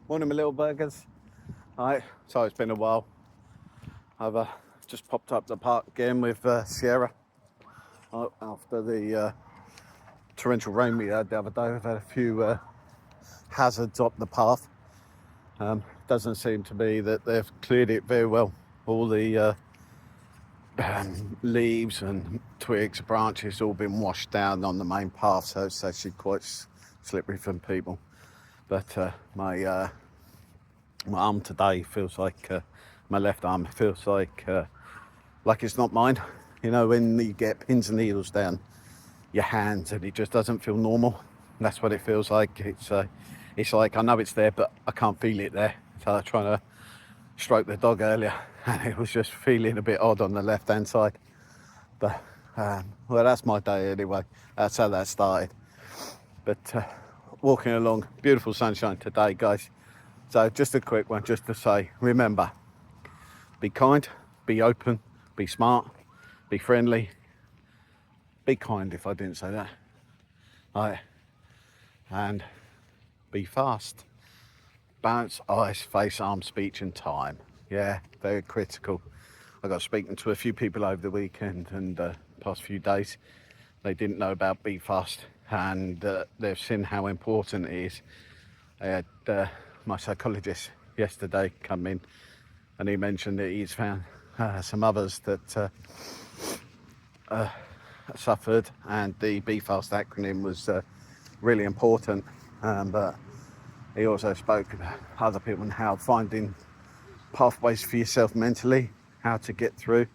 Morning, my little burgers. Alright, so it's been a while. I've just popped up the park again with Sierra after the torrential rain we had the other day. We've had a few hazards up the path. Doesn't seem to be that they've cleared it very well. All the leaves and twigs, branches, all been washed down on the main path, so it's actually quite slippery for people. But my arm today feels like my left arm feels like it's not mine. You know, when you get pins and needles down your hands and it just doesn't feel normal. That's what it feels like. It's like I know it's there, but I can't feel it there. So I was trying to stroke the dog earlier, and it was just feeling a bit odd on the left hand side. But well, that's my day anyway. That's how that started. But walking along, beautiful sunshine today, guys. So just a quick one, just to say, remember, be kind, be open, be smart, be friendly, be kind if I didn't say that. Right. And be fast. Balance, eyes, face, arm, speech and time. Yeah, very critical. I got speaking to a few people over the weekend and past few days. They didn't know about Be Fast, and they've seen how important it is. I had my psychologist yesterday come in, and he mentioned that he's found some others that suffered, and the Be Fast acronym was really important. But he also spoke about other people and how finding pathways for yourself mentally, how to get through,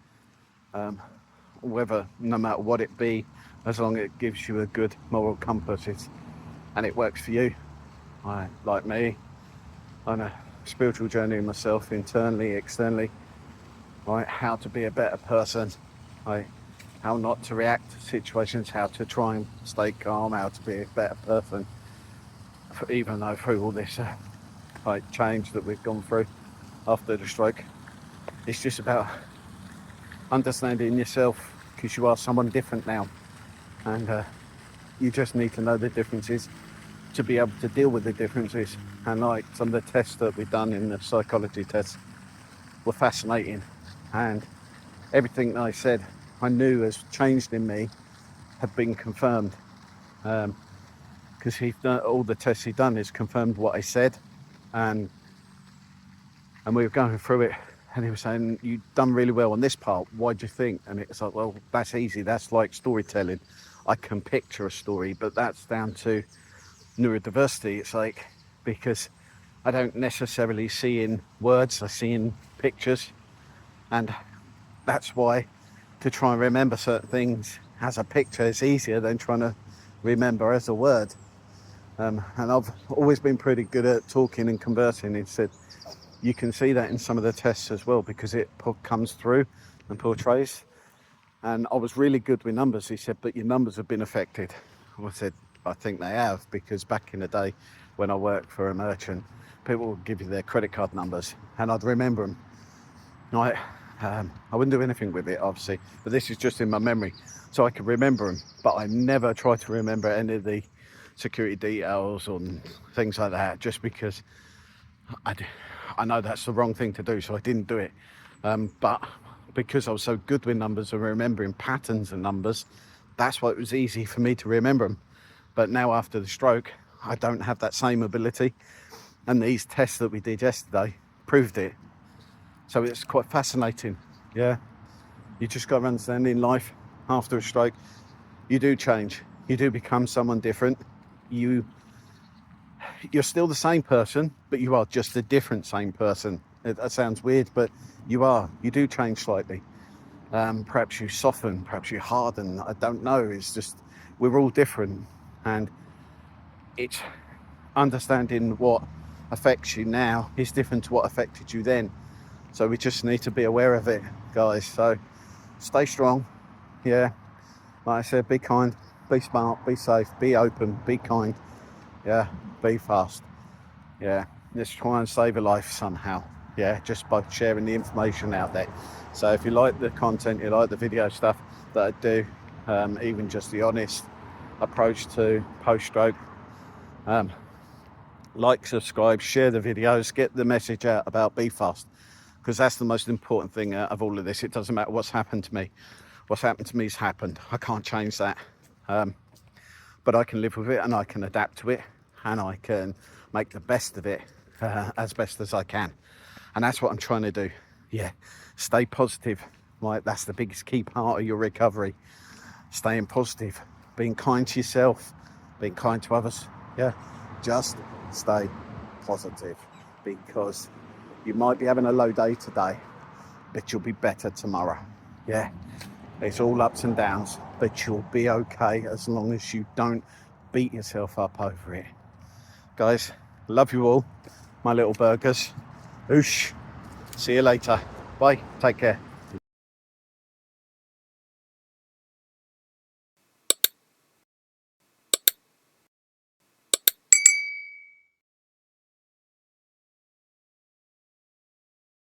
whether, no matter what it be, as long as it gives you a good moral compass and it works for you. Like me, on a spiritual journey myself, internally, externally, right? How to be a better person, right? How not to react to situations, how to try and stay calm, how to be a better person, even though through all this change that we've gone through after the stroke. It's just about understanding yourself, because you are someone different now, and you just need to know the differences to be able to deal with the differences. And like some of the tests that we've done in the psychology tests were fascinating, and everything that I said I knew has changed in me had been confirmed, because he's done all the tests he'd done is confirmed what I said, and we were going through it, and he was saying, you've done really well on this part, why do you think? And it's like, well, that's easy, that's like storytelling. I can picture a story, but that's down to neurodiversity. It's like, because I don't necessarily see in words, I see in pictures, and that's why to try and remember certain things as a picture is easier than trying to remember as a word. And I've always been pretty good at talking and conversing. He said you can see that in some of the tests as well, because it comes through and portrays. And I was really good with numbers. He said, but your numbers have been affected. I said, I think they have, because back in the day when I worked for a merchant, people would give you their credit card numbers and I'd remember them. Right? I wouldn't do anything with it, obviously, but this is just in my memory, so I could remember them. But I never tried to remember any of the security details or things like that, just because I know that's the wrong thing to do, so I didn't do it. But because I was so good with numbers and remembering patterns and numbers, that's why it was easy for me to remember them. But now after the stroke, I don't have that same ability, and these tests that we did yesterday proved it. So it's quite fascinating. Yeah, you just got to understand, in life after a stroke, you do change, you do become someone different. You're still the same person, but you are just a different same person. That sounds weird, but you do change slightly. Perhaps you soften, perhaps you harden, I don't know. It's just, we're all different, and it's understanding what affects you now is different to what affected you then. So we just need to be aware of it, guys. So stay strong. Yeah, like I said, be kind, be smart, be safe, be open, be kind. Yeah, be fast. Yeah, let's try and save a life somehow. Yeah, just by sharing the information out there. So if you like the content, you like the video stuff that I do, even just the honest approach to post-stroke, like, subscribe, share the videos, get the message out about Be Fast, because that's the most important thing out of all of this. It doesn't matter what's happened to me. What's happened to me has happened. I can't change that. But I can live with it, and I can adapt to it, and I can make the best of it as best as I can. And that's what I'm trying to do. Yeah, stay positive. Right, that's the biggest key part of your recovery. Staying positive, being kind to yourself, being kind to others. Yeah, just stay positive, because you might be having a low day today, but you'll be better tomorrow. Yeah, it's all ups and downs, but you'll be okay as long as you don't beat yourself up over it. Guys, love you all, my little burgers. Oosh. See you later. Bye. Take care.